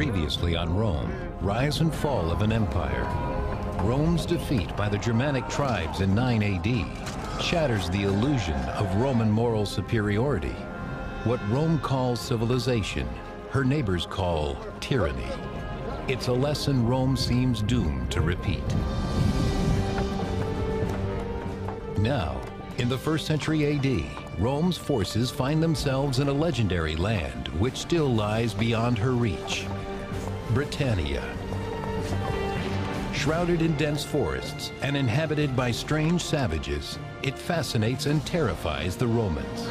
Previously on Rome, rise and fall of an empire. Rome's defeat by the Germanic tribes in 9 AD shatters the illusion of Roman moral superiority. What Rome calls civilization, her neighbors call tyranny. It's a lesson Rome seems doomed to repeat. Now, in the 1st century AD, Rome's forces find themselves in a legendary land which still lies beyond her reach. Britannia. Shrouded in dense forests and inhabited by strange savages, it fascinates and terrifies the Romans.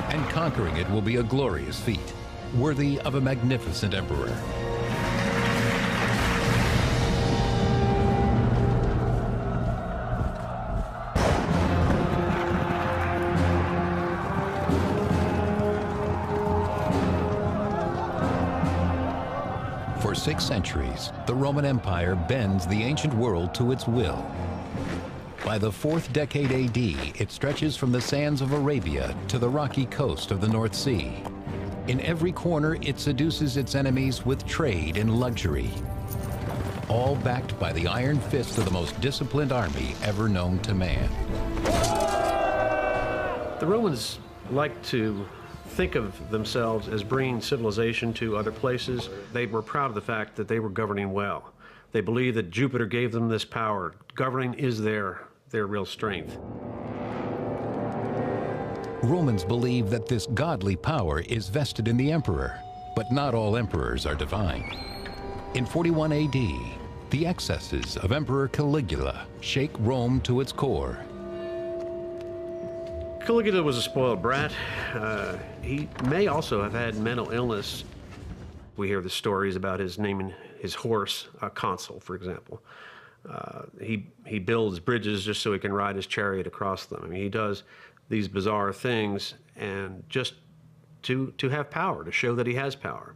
And conquering it will be a glorious feat, worthy of a magnificent emperor. For 6 centuries, the Roman Empire bends the ancient world to its will. By the 4th decade AD, it stretches from the sands of Arabia to the rocky coast of the North Sea. In every corner, it seduces its enemies with trade and luxury, all backed by the iron fist of the most disciplined army ever known to man. The Romans like to think of themselves as bringing civilization to other places. They were proud of the fact that they were governing well. They believed that Jupiter gave them this power. Governing is their real strength. Romans believe that this godly power is vested in the emperor, but not all emperors are divine. In 41 AD, the excesses of Emperor Caligula shake Rome to its core. Caligula was a spoiled brat. He may also have had mental illness. We hear the stories about his naming his horse Consul, for example. He builds bridges just so he can ride his chariot across them. I mean, he does these bizarre things and just to have power, to show that he has power.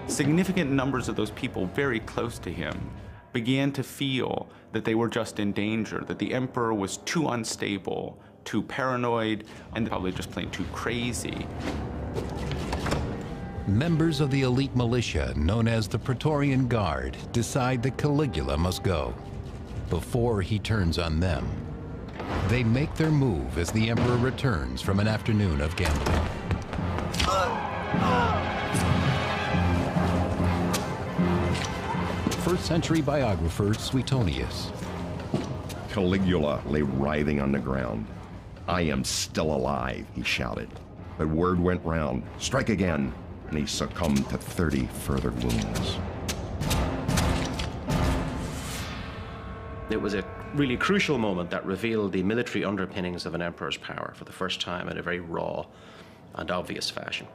Significant numbers of those people very close to him began to feel that they were just in danger, that the emperor was too unstable, too paranoid, and probably just plain too crazy. Members of the elite militia, known as the Praetorian Guard, decide that Caligula must go before he turns on them. They make their move as the emperor returns from an afternoon of gambling. First-century biographer Suetonius. Caligula lay writhing on the ground. "I am still alive," he shouted. But word went round, "Strike again," and he succumbed to 30 further wounds. It was a really crucial moment that revealed the military underpinnings of an emperor's power for the first time in a very raw and obvious fashion.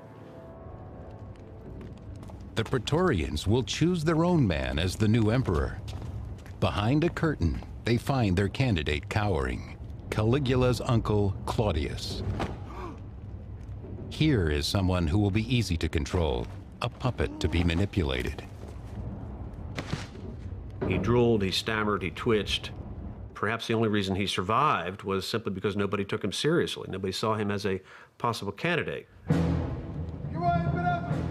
The Praetorians will choose their own man as the new emperor. Behind a curtain, they find their candidate cowering, Caligula's uncle, Claudius. Here is someone who will be easy to control, a puppet to be manipulated. He drooled, he stammered, he twitched. Perhaps the only reason he survived was simply because nobody took him seriously. Nobody saw him as a possible candidate.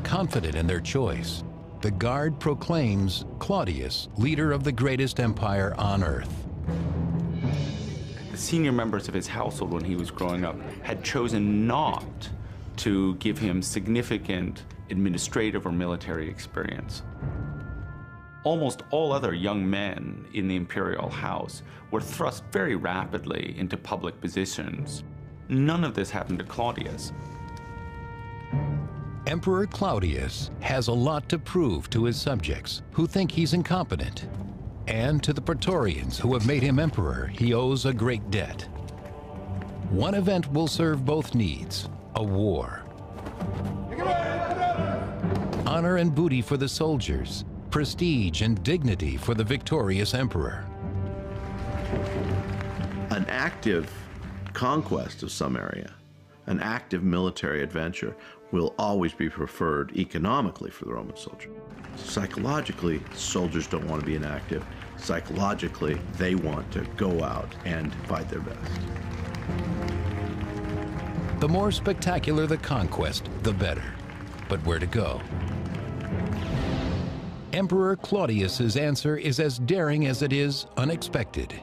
Confident in their choice, the Guard proclaims Claudius leader of the greatest empire on earth. The senior members of his household when he was growing up had chosen not to give him significant administrative or military experience. Almost all other young men in the imperial house were thrust very rapidly into public positions. None of this happened to Claudius. Emperor Claudius has a lot to prove to his subjects who think he's incompetent. And to the Praetorians who have made him emperor, he owes a great debt. One event will serve both needs, a war. Honor and booty for the soldiers, prestige and dignity for the victorious emperor. An active conquest of some area, an active military adventure, will always be preferred economically for the Roman soldier. Psychologically, soldiers don't want to be inactive. Psychologically, they want to go out and fight their best. The more spectacular the conquest, the better. but where to go. Emperor Claudius's answer is as daring as it is unexpected.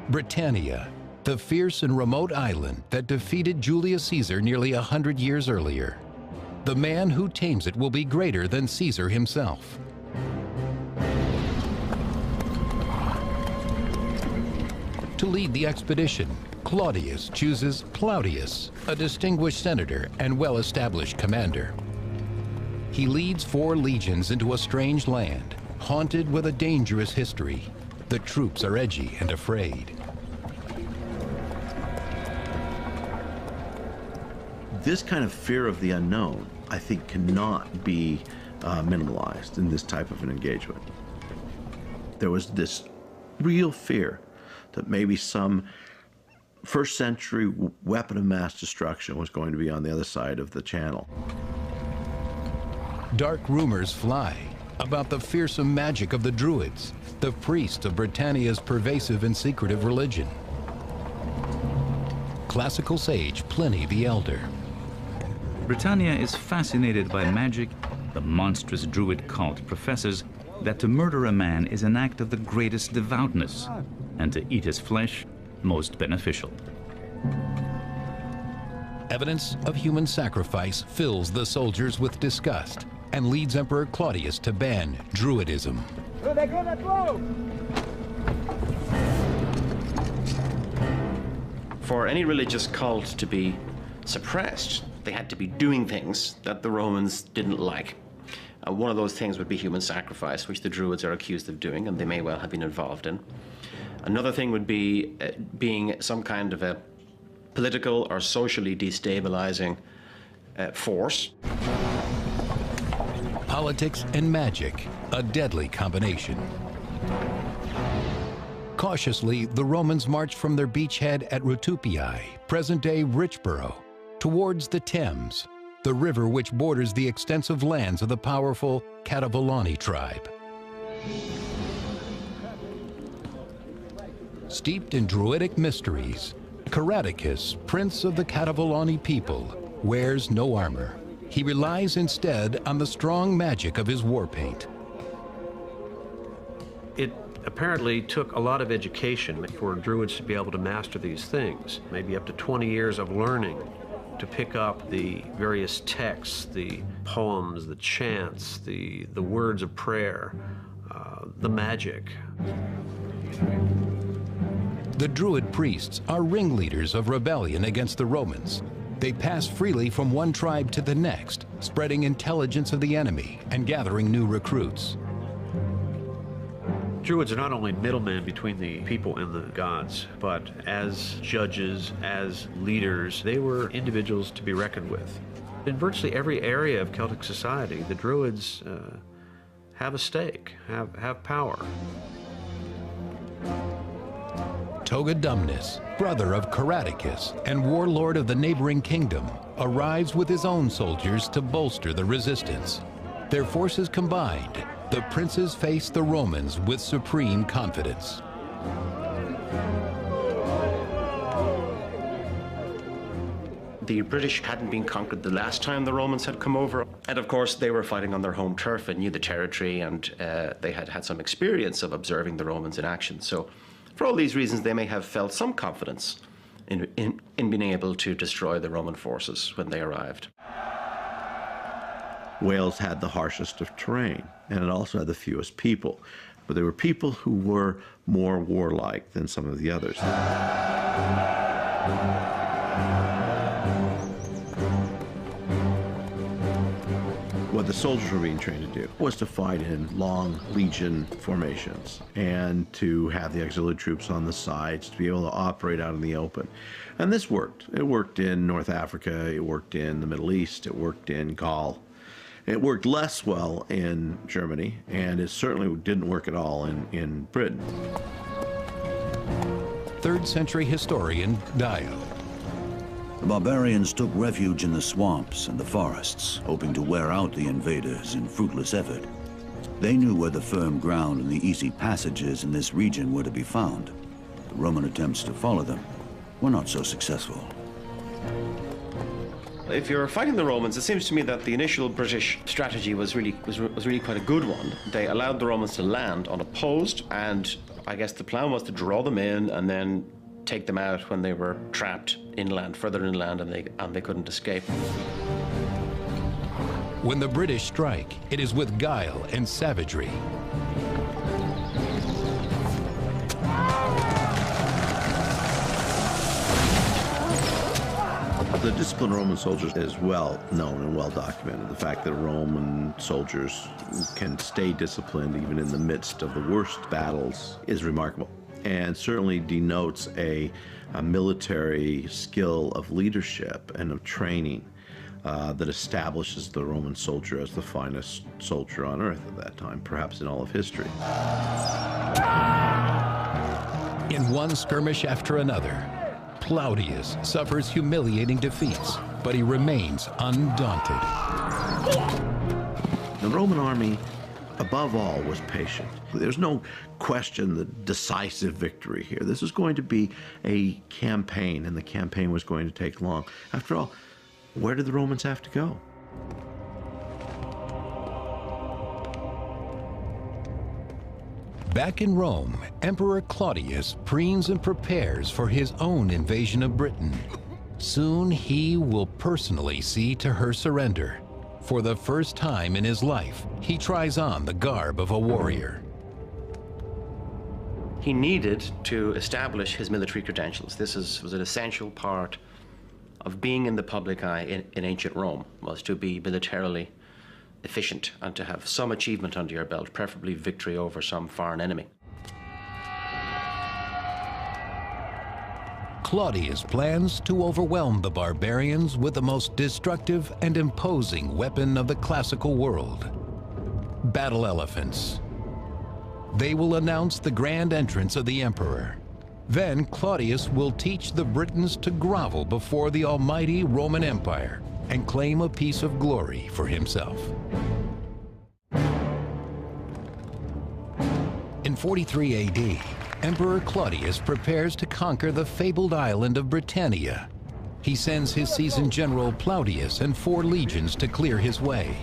Britannia, the fierce and remote island that defeated Julius Caesar nearly 100 years earlier. The man who tames it will be greater than Caesar himself. To lead the expedition, Claudius chooses Plautius, a distinguished senator and well-established commander. He leads 4 legions into a strange land, haunted with a dangerous history. The troops are edgy and afraid. This kind of fear of the unknown, I think, cannot be minimalized in this type of an engagement. There was this real fear that maybe some first century weapon of mass destruction was going to be on the other side of the channel. Dark rumors fly about the fearsome magic of the Druids, the priests of Britannia's pervasive and secretive religion. Classical sage Pliny the Elder. Britannia is fascinated by magic. The monstrous Druid cult professes that to murder a man is an act of the greatest devoutness, and to eat his flesh most beneficial. Evidence of human sacrifice fills the soldiers with disgust and leads Emperor Claudius to ban Druidism. For any religious cult to be suppressed, they had to be doing things that the Romans didn't like. One of those things would be human sacrifice, which the Druids are accused of doing, and they may well have been involved in. Another thing would be being some kind of a political or socially destabilizing force. Politics and magic, a deadly combination. Cautiously, the Romans marched from their beachhead at Rutupiae, present-day Richborough, towards the Thames, the river which borders the extensive lands of the powerful Cativolani tribe. Steeped in Druidic mysteries, Caradicus, prince of the Cativolani people, wears no armor. He relies instead on the strong magic of his war paint. It apparently took a lot of education for Druids to be able to master these things, maybe up to 20 years of learning to pick up the various texts, the poems, the chants, the words of prayer, the magic. The Druid priests are ringleaders of rebellion against the Romans. They pass freely from one tribe to the next, spreading intelligence of the enemy and gathering new recruits. Druids are not only middlemen between the people and the gods, but as judges, as leaders, they were individuals to be reckoned with. In virtually every area of Celtic society, the Druids have a stake, have power. Togodumnus, brother of Caradicus and warlord of the neighboring kingdom, arrives with his own soldiers to bolster the resistance. Their forces combined, the princes face the Romans with supreme confidence. The British hadn't been conquered the last time the Romans had come over. And of course, they were fighting on their home turf and knew the territory, and they had had some experience of observing the Romans in action. So for all these reasons, they may have felt some confidence in being able to destroy the Roman forces when they arrived. Wales had the harshest of terrain, and it also had the fewest people. But there were people who were more warlike than some of the others. What the soldiers were being trained to do was to fight in long legion formations and to have the auxiliary troops on the sides to be able to operate out in the open. And this worked. It worked in North Africa, it worked in the Middle East, it worked in Gaul. It worked less well in Germany, and it certainly didn't work at all in Britain. 3rd century historian Dio. The barbarians took refuge in the swamps and the forests, hoping to wear out the invaders in fruitless effort. They knew where the firm ground and the easy passages in this region were to be found. The Roman attempts to follow them were not so successful. If you're fighting the Romans, it seems to me that the initial British strategy was really quite a good one. They allowed the Romans to land unopposed, and I guess the plan was to draw them in and then take them out when they were trapped inland, further inland, and they couldn't escape. When the British strike, it is with guile and savagery. The disciplined Roman soldiers is well known and well documented. The fact that Roman soldiers can stay disciplined even in the midst of the worst battles is remarkable, and certainly denotes a military skill of leadership and of training that establishes the Roman soldier as the finest soldier on earth at that time, perhaps in all of history. In one skirmish after another, Claudius suffers humiliating defeats, but he remains undaunted. The Roman army, above all, was patient. There's no question the decisive victory here. This was going to be a campaign, and the campaign was going to take long. After all, where did the Romans have to go? Back in Rome, Emperor Claudius preens and prepares for his own invasion of Britain. Soon he will personally see to her surrender. For the first time in his life, he tries on the garb of a warrior. He needed to establish his military credentials. This was an essential part of being in the public eye in ancient Rome, was to be militarily efficient and to have some achievement under your belt, preferably victory over some foreign enemy. Claudius plans to overwhelm the barbarians with the most destructive and imposing weapon of the classical world: battle elephants. They will announce the grand entrance of the emperor. Then Claudius will teach the Britons to grovel before the almighty Roman Empire and claim a piece of glory for himself. In 43 AD, Emperor Claudius prepares to conquer the fabled island of Britannia. He sends his seasoned general Plautius and 4 legions to clear his way.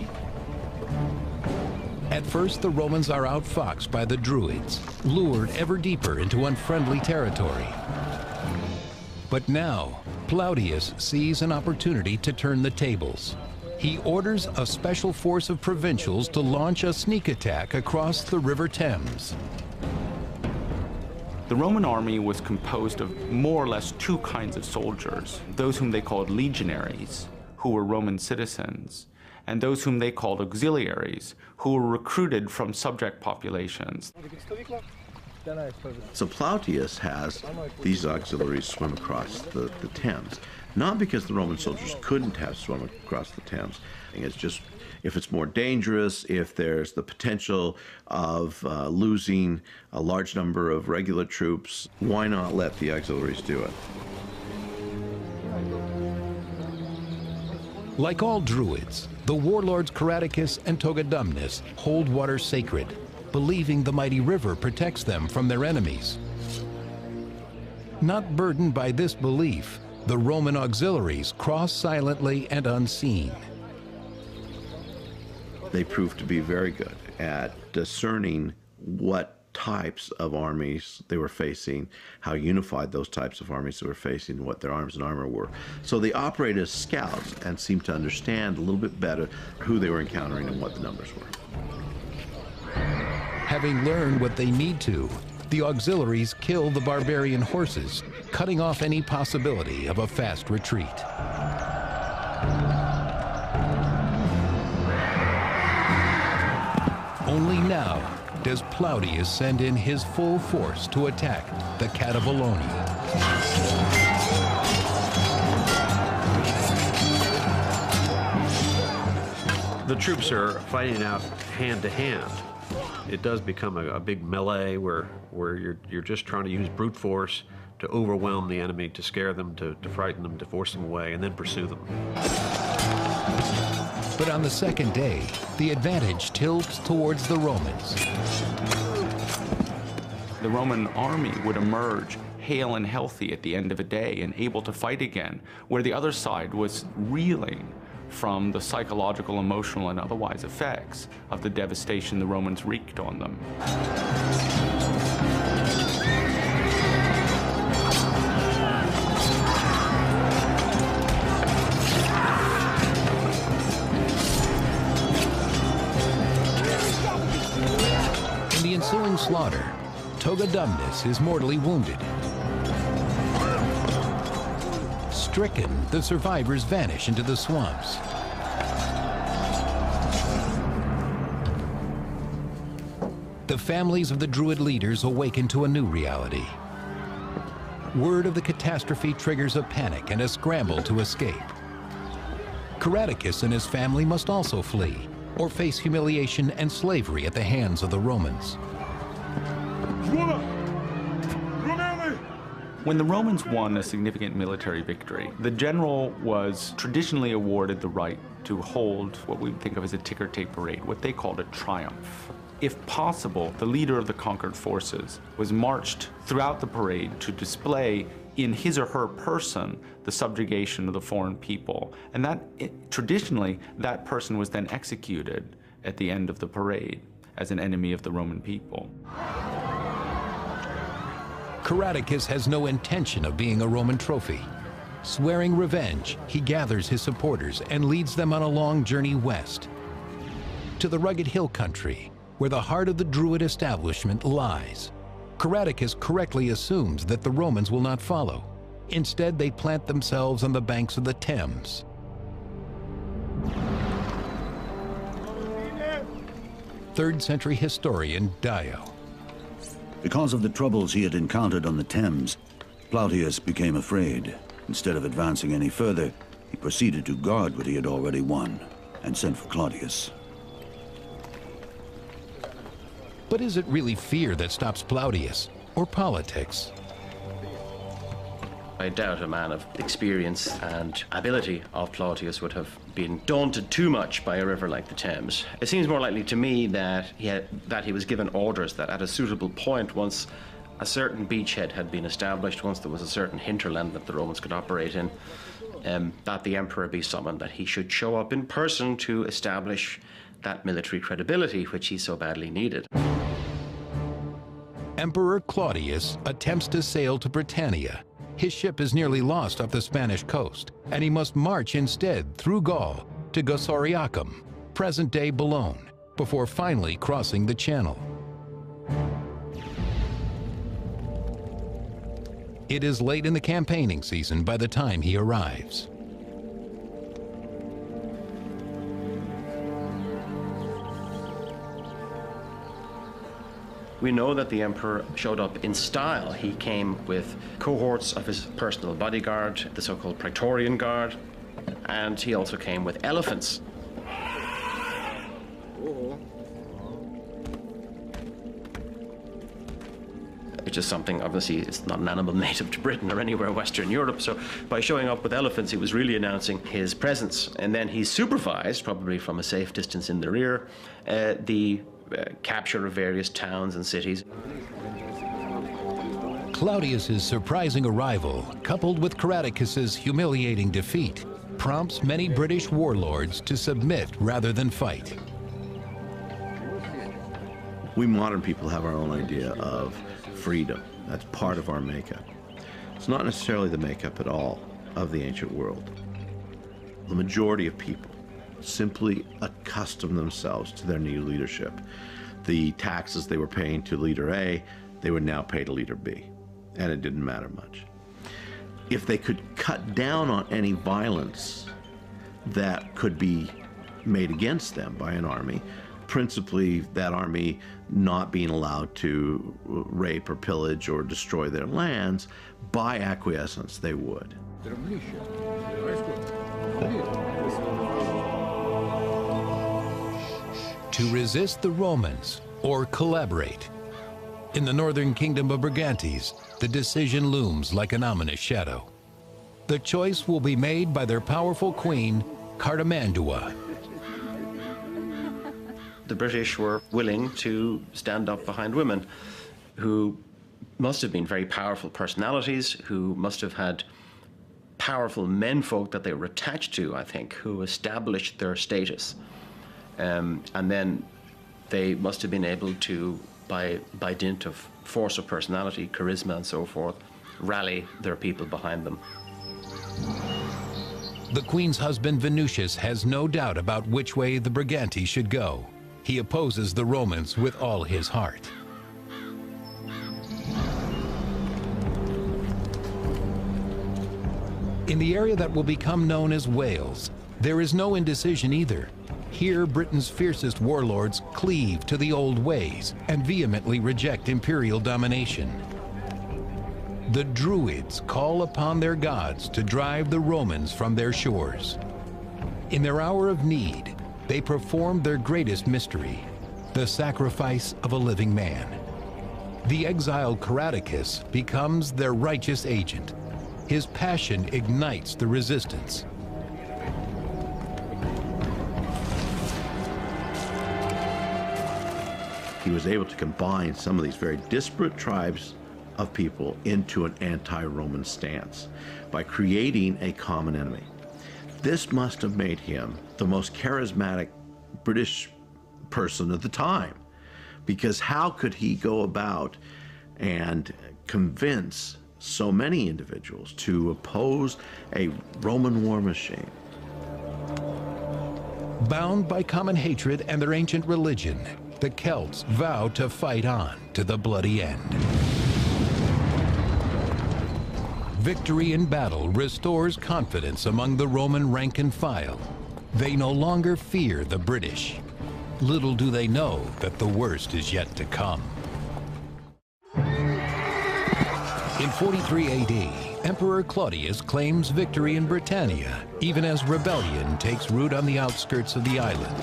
At first, the Romans are outfoxed by the Druids, lured ever deeper into unfriendly territory. But now, Plautius sees an opportunity to turn the tables. He orders a special force of provincials to launch a sneak attack across the River Thames. The Roman army was composed of more or less 2 kinds of soldiers: those whom they called legionaries, who were Roman citizens, and those whom they called auxiliaries, who were recruited from subject populations. So Plautius has these auxiliaries swim across the Thames, not because the Roman soldiers couldn't have swum across the Thames. It's just, if it's more dangerous, if there's the potential of losing a large number of regular troops, why not let the auxiliaries do it? Like all Druids, the warlords Caradicus and Togodumnus hold water sacred, believing the mighty river protects them from their enemies. Not burdened by this belief, the Roman auxiliaries cross silently and unseen. They proved to be very good at discerning what types of armies they were facing, how unified those types of armies they were facing, what their arms and armor were. So they operated as scouts and seemed to understand a little bit better who they were encountering and what the numbers were. Having learned what they need to, the auxiliaries kill the barbarian horses, cutting off any possibility of a fast retreat. Only now does Plautius send in his full force to attack the Cativoloni. The troops are fighting out hand to hand. It does become a big melee where you're just trying to use brute force to overwhelm the enemy, to scare them, to frighten them, to force them away, and then pursue them. But on the second day, the advantage tilts towards the Romans. The Roman army would emerge hale and healthy at the end of a day and able to fight again, where the other side was reeling from the psychological, emotional, and otherwise effects of the devastation the Romans wreaked on them. In the ensuing slaughter, Togodumnus is mortally wounded. Stricken, the survivors vanish into the swamps. The families of the Druid leaders awaken to a new reality. Word of the catastrophe triggers a panic and a scramble to escape. Caradicus and his family must also flee, or face humiliation and slavery at the hands of the Romans. When the Romans won a significant military victory, the general was traditionally awarded the right to hold what we think of as a ticker tape parade, what they called a triumph. If possible, the leader of the conquered forces was marched throughout the parade to display in his or her person the subjugation of the foreign people. And traditionally, that person was then executed at the end of the parade as an enemy of the Roman people. Caradicus has no intention of being a Roman trophy. Swearing revenge, he gathers his supporters and leads them on a long journey west to the rugged hill country where the heart of the Druid establishment lies. Caradicus correctly assumes that the Romans will not follow. Instead, they plant themselves on the banks of the Thames. Third-century historian Dio. Because of the troubles he had encountered on the Thames, Plautius became afraid. Instead of advancing any further, he proceeded to guard what he had already won and sent for Claudius. But is it really fear that stops Plautius, or politics? I doubt a man of experience and ability of Plautius would have been daunted too much by a river like the Thames. It seems more likely to me that he was given orders that at a suitable point, once a certain beachhead had been established, once there was a certain hinterland that the Romans could operate in, that the emperor be summoned, that he should show up in person to establish that military credibility which he so badly needed. Emperor Claudius attempts to sail to Britannia. His ship is nearly lost off the Spanish coast, and he must march instead through Gaul to Gosoriacum, present-day Boulogne, before finally crossing the Channel. It is late in the campaigning season by the time he arrives. We know that the emperor showed up in style. He came with cohorts of his personal bodyguard, the so-called Praetorian Guard, and he also came with elephants. Which is something, obviously, it's not an animal native to Britain or anywhere Western Europe, so by showing up with elephants, he was really announcing his presence. And then he supervised, probably from a safe distance in the rear, the capture of various towns and cities. Claudius's surprising arrival, coupled with Caradicus's humiliating defeat, prompts many British warlords to submit rather than fight. We modern people have our own idea of freedom. That's part of our makeup. It's not necessarily the makeup at all of the ancient world. The majority of people simply accustom themselves to their new leadership. The taxes they were paying to leader A, they would now pay to leader B, and it didn't matter much. If they could cut down on any violence that could be made against them by an army, principally that army not being allowed to rape or pillage or destroy their lands, by acquiescence they would. To resist the Romans or collaborate. In the northern kingdom of Brigantes, the decision looms like an ominous shadow. The choice will be made by their powerful queen, Cartimandua. The British were willing to stand up behind women who must have been very powerful personalities who must have had powerful menfolk that they were attached to, I think, who established their status. And then they must have been able to, by dint of force of personality, charisma and so forth, rally their people behind them. The Queen's husband Venusius has no doubt about which way the Briganti should go. He opposes the Romans with all his heart. In the area that will become known as Wales, there is no indecision either. Here, Britain's fiercest warlords cleave to the old ways and vehemently reject imperial domination. The Druids call upon their gods to drive the Romans from their shores. In their hour of need, they perform their greatest mystery, the sacrifice of a living man. The exiled Caradicus becomes their righteous agent. His passion ignites the resistance. He was able to combine some of these very disparate tribes of people into an anti-Roman stance by creating a common enemy. This must have made him the most charismatic British person of the time, because how could he go about and convince so many individuals to oppose a Roman war machine? Bound by common hatred and their ancient religion, the Celts vow to fight on to the bloody end. Victory in battle restores confidence among the Roman rank and file. They no longer fear the British. Little do they know that the worst is yet to come. In 43 AD, Emperor Claudius claims victory in Britannia, even as rebellion takes root on the outskirts of the island.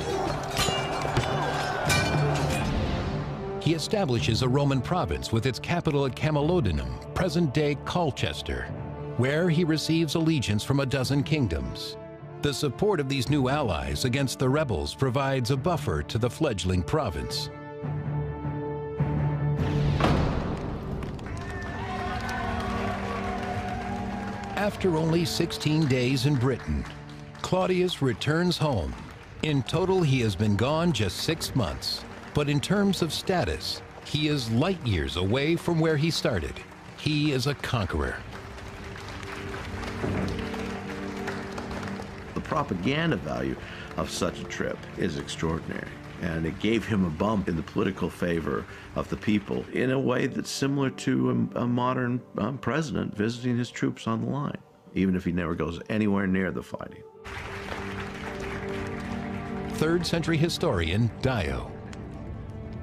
He establishes a Roman province with its capital at Camalodunum, present-day Colchester, where he receives allegiance from a dozen kingdoms. The support of these new allies against the rebels provides a buffer to the fledgling province. After only 16 days in Britain, Claudius returns home. In total, he has been gone just 6 months. But in terms of status, he is light years away from where he started. He is a conqueror. The propaganda value of such a trip is extraordinary, and it gave him a bump in the political favor of the people in a way that's similar to a modern president visiting his troops on the line, even if he never goes anywhere near the fighting. 3rd century historian Dio.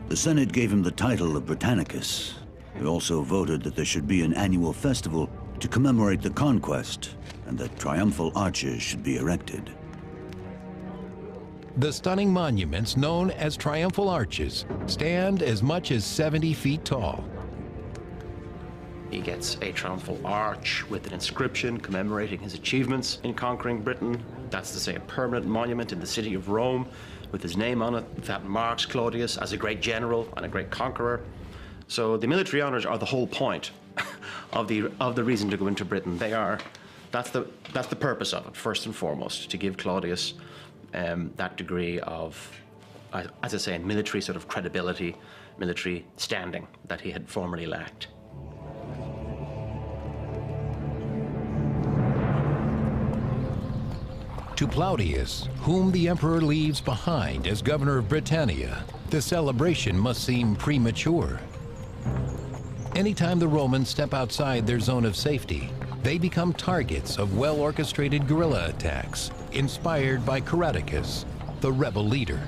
The Senate gave him the title of Britannicus. They also voted that there should be an annual festival to commemorate the conquest, and that triumphal arches should be erected. The stunning monuments, known as triumphal arches, stand as much as 70 feet tall. He gets a triumphal arch with an inscription commemorating his achievements in conquering Britain. That's to say, a permanent monument in the city of Rome with his name on it that marks Claudius as a great general and a great conqueror. So the military honors are the whole point of the reason to go into Britain. That's the purpose of it, first and foremost, to give Claudius that degree of, as I say, military sort of credibility, military standing that he had formerly lacked. To Plautius, whom the emperor leaves behind as governor of Britannia, the celebration must seem premature. Anytime the Romans step outside their zone of safety, they become targets of well-orchestrated guerrilla attacks, inspired by Caradicus, the rebel leader.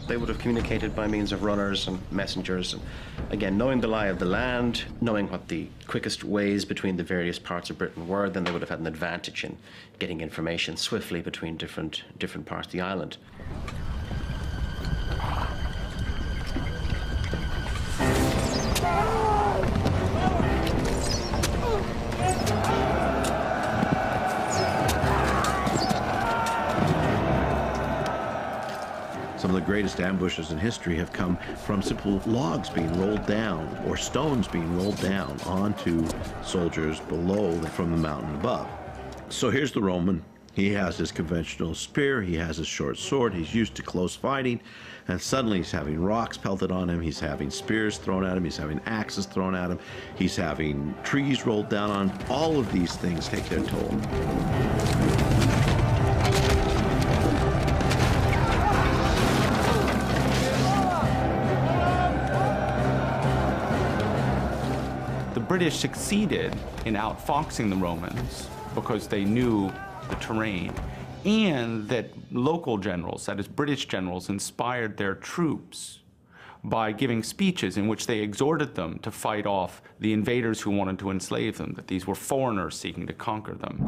They would have communicated by means of runners and messengers. And again, knowing the lie of the land, knowing what the quickest ways between the various parts of Britain were, then they would have had an advantage in getting information swiftly between different parts of the island. greatest ambushes in history have come from simple logs being rolled down or stones being rolled down onto soldiers below from the mountain above. So here's the Roman. He has his conventional spear, he has his short sword, he's used to close fighting, and suddenly he's having rocks pelted on him, he's having spears thrown at him, he's having axes thrown at him, he's having trees rolled down on him. All of these things take their toll. The British succeeded in outfoxing the Romans because they knew the terrain, and that local generals, that is British generals, inspired their troops by giving speeches in which they exhorted them to fight off the invaders who wanted to enslave them, that these were foreigners seeking to conquer them.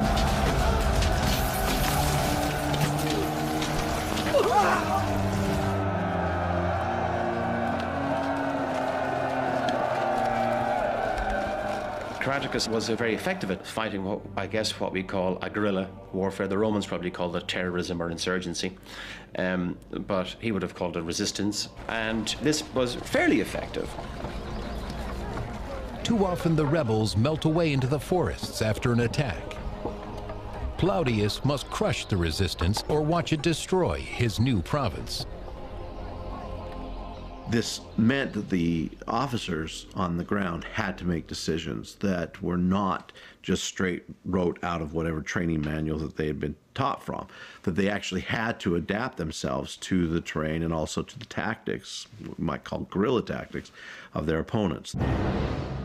Caractacus was very effective at fighting what we call a guerrilla warfare. The Romans probably called it terrorism or insurgency, but he would have called it resistance, and this was fairly effective. Too often the rebels melt away into the forests after an attack. Plautius must crush the resistance or watch it destroy his new province. This meant that the officers on the ground had to make decisions that were not just straight wrote out of whatever training manual that they had been taught from, that they actually had to adapt themselves to the terrain and also to the tactics, we might call guerrilla tactics, of their opponents.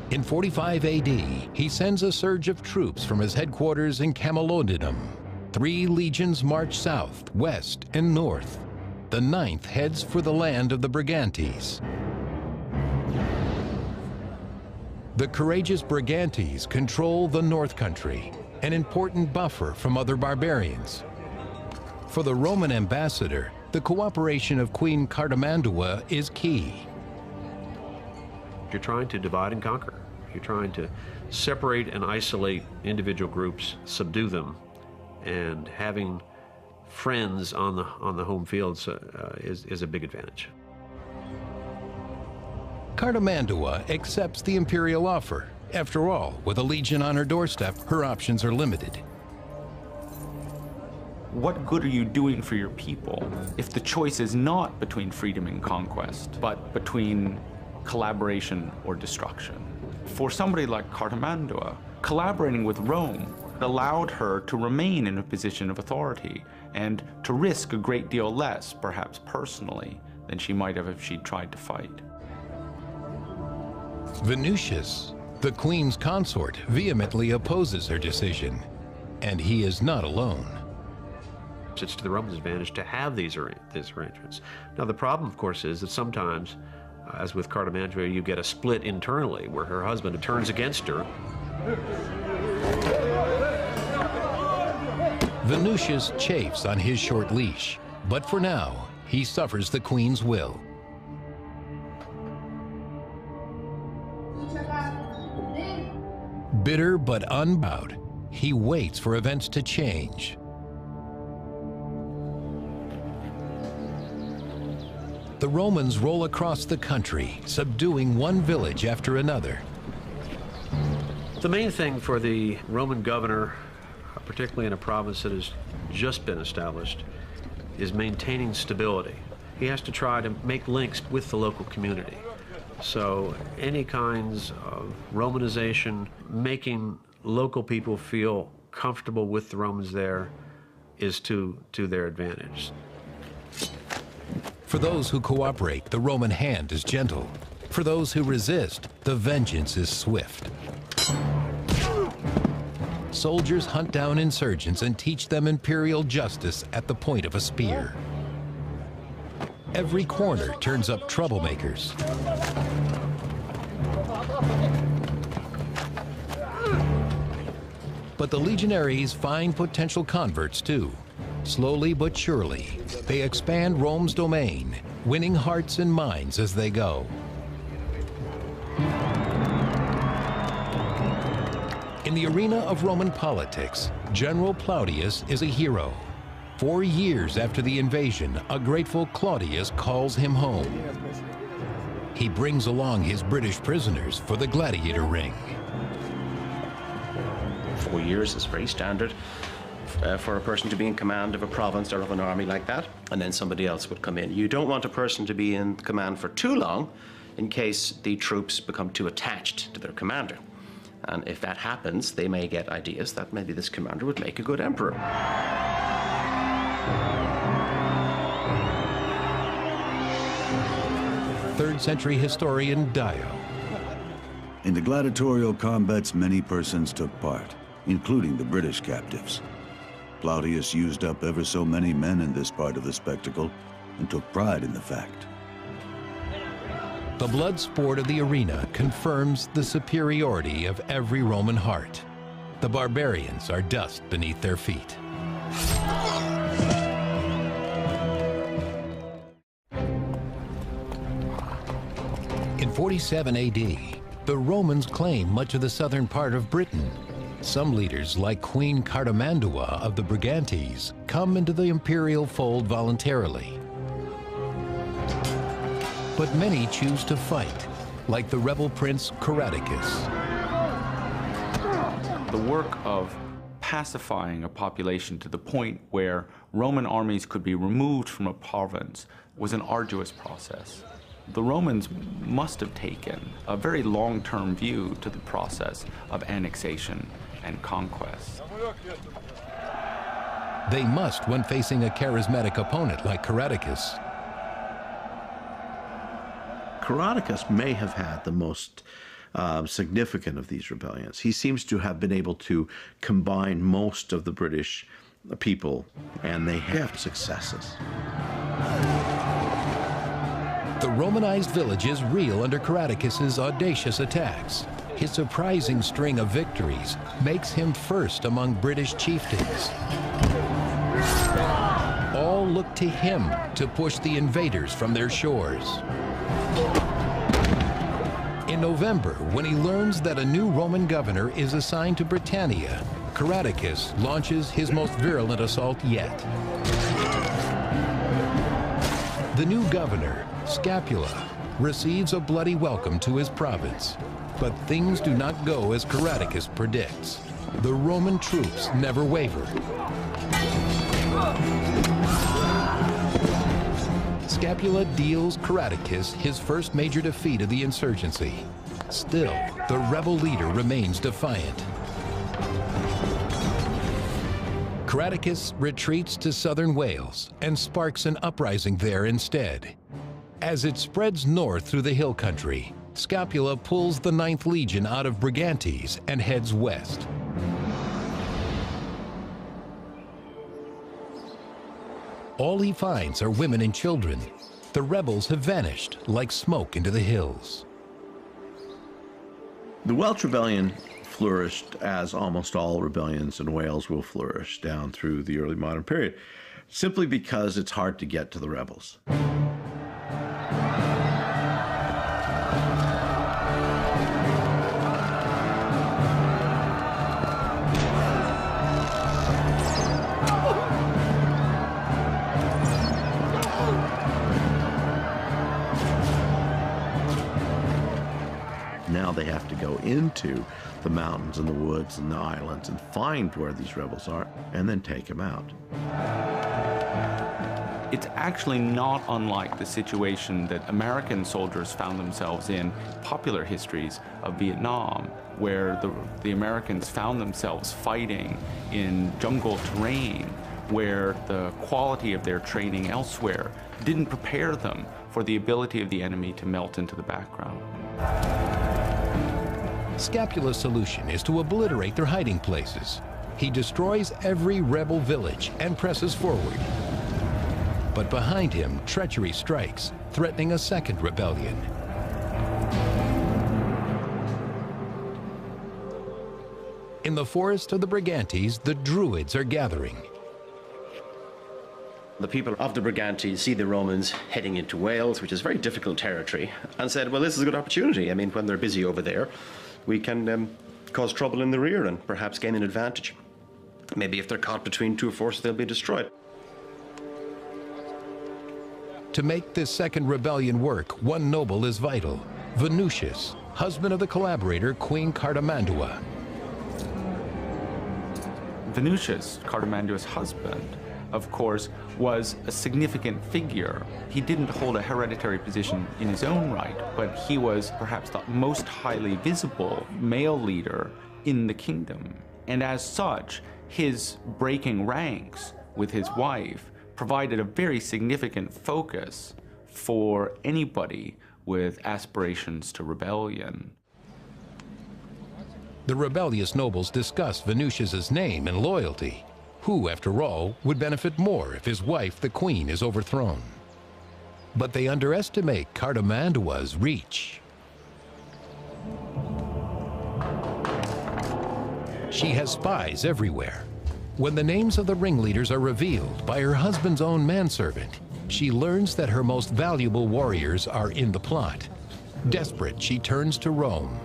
In 45 AD, he sends a surge of troops from his headquarters in Camalodunum. 3 legions march south, west, and north. The 9th heads for the land of the Brigantes. The courageous Brigantes control the North Country, an important buffer from other barbarians. For the Roman ambassador, the cooperation of Queen Cartimandua is key. You're trying to divide and conquer. You're trying to separate and isolate individual groups, subdue them, and having friends on the home fields is a big advantage. Cartimandua accepts the imperial offer. After all, with a legion on her doorstep, her options are limited. What good are you doing for your people if the choice is not between freedom and conquest, but between collaboration or destruction? For somebody like Cartimandua, collaborating with Rome allowed her to remain in a position of authority and to risk a great deal less, perhaps personally, than she might have if she'd tried to fight. Venutius, the queen's consort, vehemently opposes her decision, and he is not alone. It's to the Romans' advantage to have these arrangements. Now, the problem, of course, is that sometimes, as with Cartimandua, you get a split internally where her husband turns against her. Venutius chafes on his short leash, but for now, he suffers the queen's will. Bitter but unbowed, he waits for events to change. The Romans roll across the country, subduing one village after another. The main thing for the Roman governor, particularly in a province that has just been established, is maintaining stability. He has to try to make links with the local community. So any kinds of Romanization, making local people feel comfortable with the Romans there, is to their advantage. For those who cooperate, the Roman hand is gentle. For those who resist, the vengeance is swift. Soldiers hunt down insurgents and teach them imperial justice at the point of a spear. Every corner turns up troublemakers. But the legionaries find potential converts too. Slowly but surely, they expand Rome's domain, winning hearts and minds as they go. In the arena of Roman politics, General Plautius is a hero. 4 years after the invasion, a grateful Claudius calls him home. He brings along his British prisoners for the gladiator ring. 4 years is very standard for a person to be in command of a province or of an army like that, and then somebody else would come in. You don't want a person to be in command for too long in case the troops become too attached to their commander. And if that happens, they may get ideas that maybe this commander would make a good emperor. 3rd century historian Dio. In the gladiatorial combats, many persons took part, including the British captives. Claudius used up ever so many men in this part of the spectacle and took pride in the fact. The blood sport of the arena confirms the superiority of every Roman heart. The barbarians are dust beneath their feet. In 47 AD, the Romans claim much of the southern part of Britain. Some leaders, like Queen Cartimandua of the Brigantes, come into the imperial fold voluntarily. But many choose to fight, like the rebel prince Caradicus. The work of pacifying a population to the point where Roman armies could be removed from a province was an arduous process. The Romans must have taken a very long-term view to the process of annexation and conquest. They must when facing a charismatic opponent like Caradicus. Caradicus may have had the most significant of these rebellions. He seems to have been able to combine most of the British people, and they have successes. The Romanized villages reel under Caradicus's audacious attacks. His surprising string of victories makes him first among British chieftains. All look to him to push the invaders from their shores. In November, when he learns that a new Roman governor is assigned to Britannia, Caradicus launches his most virulent assault yet. The new governor, Scapula, receives a bloody welcome to his province. But things do not go as Caradicus predicts. The Roman troops never waver. Scapula deals Caradicus his first major defeat of the insurgency. Still, the rebel leader remains defiant. Caradicus retreats to southern Wales and sparks an uprising there instead. As it spreads north through the hill country, Scapula pulls the 9th Legion out of Brigantes and heads west. All he finds are women and children. The rebels have vanished like smoke into the hills. The Welsh Rebellion flourished as almost all rebellions in Wales will flourish down through the early modern period, simply because it's hard to get to the rebels. Now they have to go into the mountains and the woods and the islands and find where these rebels are and then take them out. It's actually not unlike the situation that American soldiers found themselves in popular histories of Vietnam, where the Americans found themselves fighting in jungle terrain, where the quality of their training elsewhere didn't prepare them for the ability of the enemy to melt into the background. Scapula's solution is to obliterate their hiding places. He destroys every rebel village and presses forward. But behind him, treachery strikes, threatening a second rebellion. In the forest of the Brigantes, the Druids are gathering. The people of the Brigantes see the Romans heading into Wales, which is very difficult territory, and said, well, this is a good opportunity. I mean, when they're busy over there, we can cause trouble in the rear and perhaps gain an advantage. Maybe if they're caught between two forces, they'll be destroyed. To make this second rebellion work, one noble is vital, Venusius, husband of the collaborator Queen Cartimandua. Venusius, Cartimandua's husband, of course, was a significant figure. He didn't hold a hereditary position in his own right, but he was perhaps the most highly visible male leader in the kingdom. And as such, his breaking ranks with his wife provided a very significant focus for anybody with aspirations to rebellion. The rebellious nobles discuss Venusius's name and loyalty. Who, after all, would benefit more if his wife, the queen, is overthrown? But they underestimate Cartimandua's reach. She has spies everywhere. When the names of the ringleaders are revealed by her husband's own manservant, she learns that her most valuable warriors are in the plot. Desperate, she turns to Rome.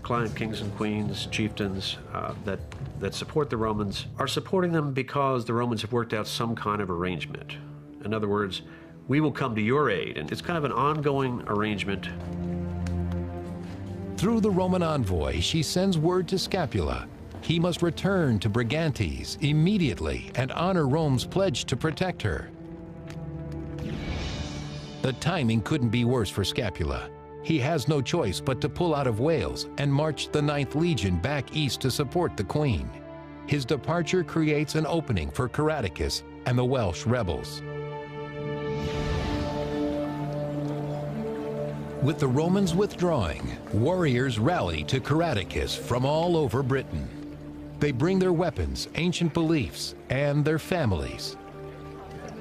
Client kings and queens, chieftains that support the Romans are supporting them because the Romans have worked out some kind of arrangement. In other words, we will come to your aid, and it's kind of an ongoing arrangement. Through the Roman envoy, she sends word to Scapula. He must return to Brigantes immediately and honor Rome's pledge to protect her. The timing couldn't be worse for Scapula. He has no choice but to pull out of Wales and march the 9th Legion back east to support the Queen. His departure creates an opening for Caradicus and the Welsh rebels. With the Romans withdrawing, warriors rally to Caradicus from all over Britain. They bring their weapons, ancient beliefs, and their families.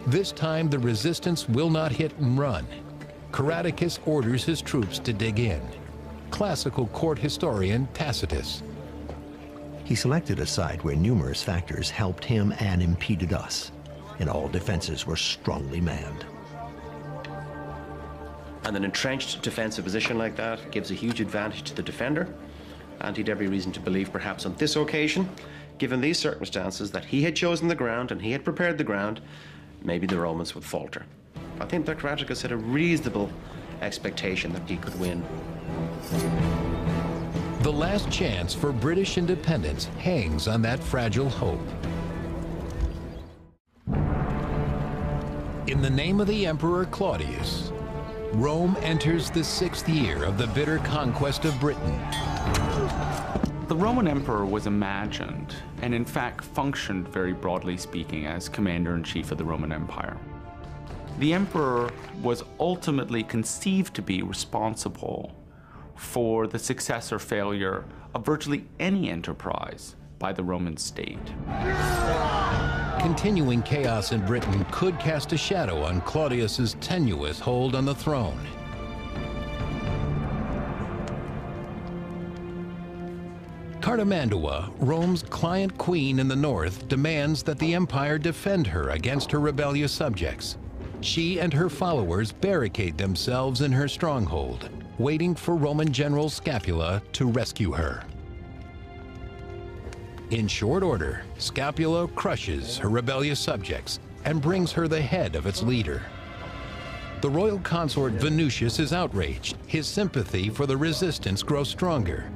This time the resistance will not hit and run. Caradicus orders his troops to dig in. Classical court historian Tacitus. He selected a site where numerous factors helped him and impeded us, and all defenses were strongly manned. And an entrenched defensive position like that gives a huge advantage to the defender, and he'd every reason to believe, perhaps on this occasion, given these circumstances, that he had chosen the ground and he had prepared the ground, maybe the Romans would falter. I think that Caradicus had a reasonable expectation that he could win. The last chance for British independence hangs on that fragile hope. In the name of the Emperor Claudius, Rome enters the 6th year of the bitter conquest of Britain. The Roman emperor was imagined, and in fact functioned, very broadly speaking, as commander-in-chief of the Roman Empire. The emperor was ultimately conceived to be responsible for the success or failure of virtually any enterprise by the Roman state. Continuing chaos in Britain could cast a shadow on Claudius's tenuous hold on the throne. Cartimandua, Rome's client queen in the north, demands that the empire defend her against her rebellious subjects. She and her followers barricade themselves in her stronghold, waiting for Roman General Scapula to rescue her. In short order, Scapula crushes her rebellious subjects and brings her the head of its leader. The royal consort Venusius is outraged. His sympathy for the resistance grows stronger.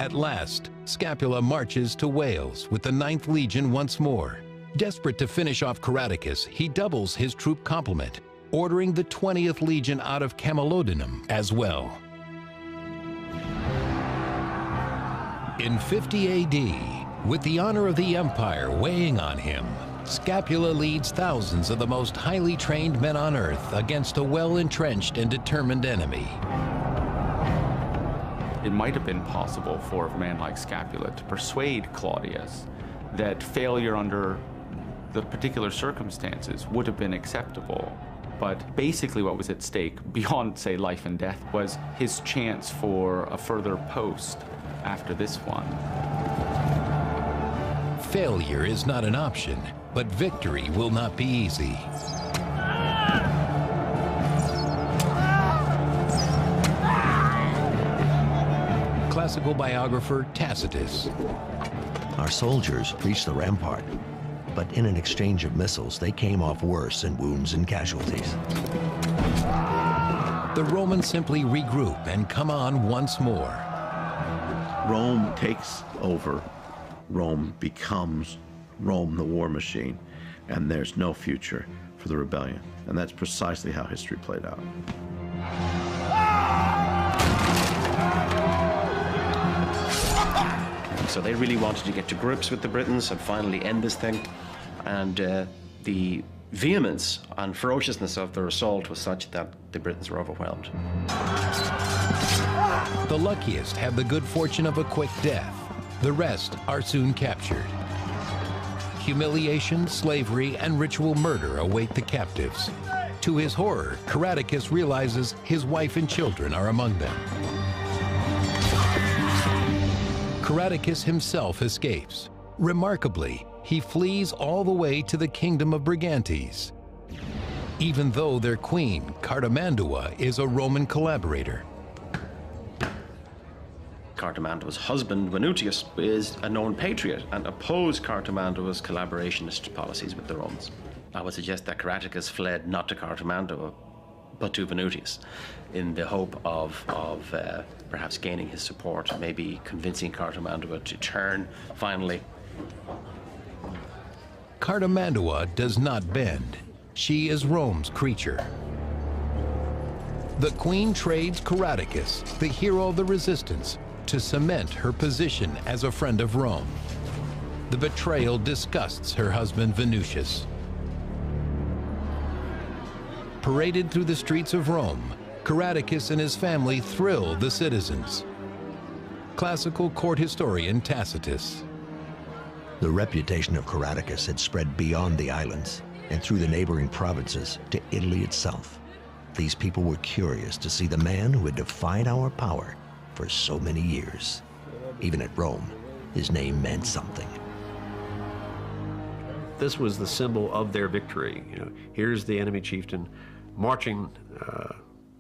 At last, Scapula marches to Wales with the 9th Legion once more. Desperate to finish off Caradicus, he doubles his troop complement, ordering the 20th Legion out of Camalodunum as well. In 50 AD, with the honor of the empire weighing on him, Scapula leads thousands of the most highly trained men on earth against a well-entrenched and determined enemy. It might have been possible for a man like Scapula to persuade Claudius that failure under the particular circumstances would have been acceptable. But basically what was at stake, beyond, say, life and death, was his chance for a further post after this one. Failure is not an option, but victory will not be easy. classical biographer Tacitus. Our soldiers reached the rampart, but in an exchange of missiles, they came off worse in wounds and casualties. The Romans simply regroup and come on once more. Rome takes over. Rome becomes Rome, the war machine, and there's no future for the rebellion. And that's precisely how history played out. So they really wanted to get to grips with the Britons and finally end this thing. And the vehemence and ferociousness of their assault was such that the Britons were overwhelmed. The luckiest have the good fortune of a quick death. The rest are soon captured. Humiliation, slavery, and ritual murder await the captives. To his horror, Caratacus realizes his wife and children are among them. Caratacus himself escapes. Remarkably, he flees all the way to the kingdom of Brigantes, even though their queen, Cartimandua, is a Roman collaborator. Cartimandua's husband, Venutius, is a known patriot and opposed Cartimandua's collaborationist policies with the Romans. I would suggest that Caratacus fled not to Cartimandua, but to Venutius, in the hope of perhaps gaining his support, maybe convincing Cartimandua to turn, finally. Cartimandua does not bend. She is Rome's creature. The queen trades Caratacus, the hero of the resistance, to cement her position as a friend of Rome. The betrayal disgusts her husband Venutius. Paraded through the streets of Rome, Caratacus and his family thrill the citizens. Classical court historian Tacitus. The reputation of Caratacus had spread beyond the islands and through the neighboring provinces to Italy itself. These people were curious to see the man who had defied our power for so many years. Even at Rome, his name meant something. This was the symbol of their victory. You know, here's the enemy chieftain marching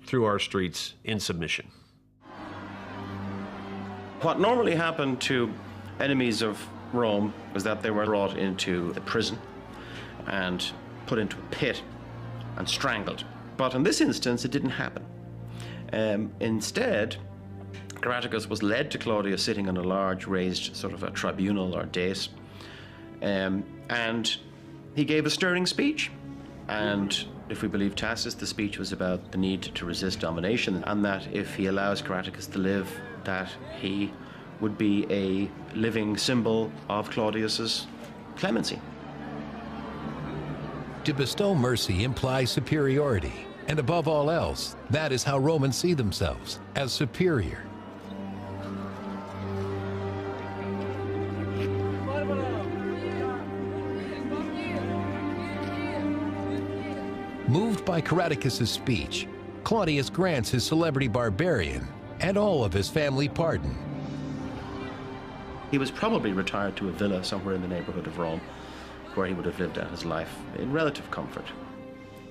through our streets in submission. What normally happened to enemies of Rome was that they were brought into a prison and put into a pit and strangled. But in this instance, it didn't happen. Instead, Caratacus was led to Claudius sitting on a large raised sort of a tribunal or dais, and he gave a stirring speech. And if we believe Tacitus, the speech was about the need to resist domination, and that if he allows Caratacus to live, that he would be a living symbol of Claudius's clemency. To bestow mercy implies superiority, and above all else, that is how Romans see themselves, as superior. Moved by Caratacus' speech, Claudius grants his celebrity barbarian and all of his family pardon. He was probably retired to a villa somewhere in the neighborhood of Rome, where he would have lived out his life in relative comfort,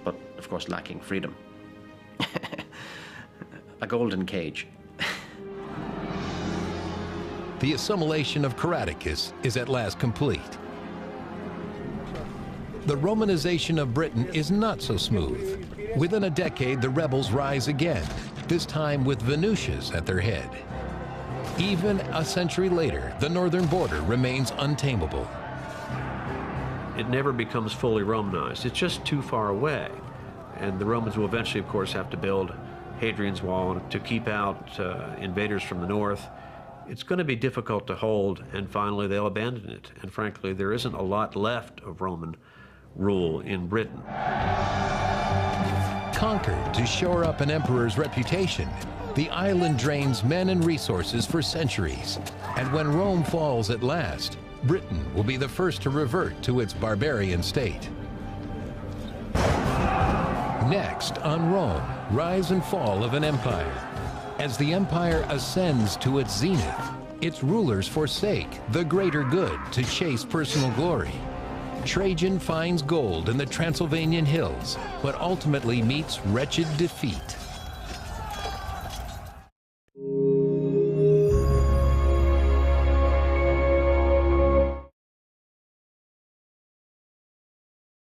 but of course lacking freedom. A golden cage. The assimilation of Caratacus is at last complete. The Romanization of Britain is not so smooth. Within a decade, the rebels rise again, this time with Venutius at their head. Even a century later, the northern border remains untamable. It never becomes fully Romanized. It's just too far away. And the Romans will eventually, of course, have to build Hadrian's Wall to keep out invaders from the north. It's going to be difficult to hold, and finally they'll abandon it. And frankly, there isn't a lot left of Roman rule in Britain. Conquered to shore up an emperor's reputation, the island drains men and resources for centuries. And when Rome falls at last, Britain will be the first to revert to its barbarian state. Next on Rome, rise and fall of an empire. As the empire ascends to its zenith, its rulers forsake the greater good to chase personal glory. Trajan finds gold in the Transylvanian hills, but ultimately meets wretched defeat.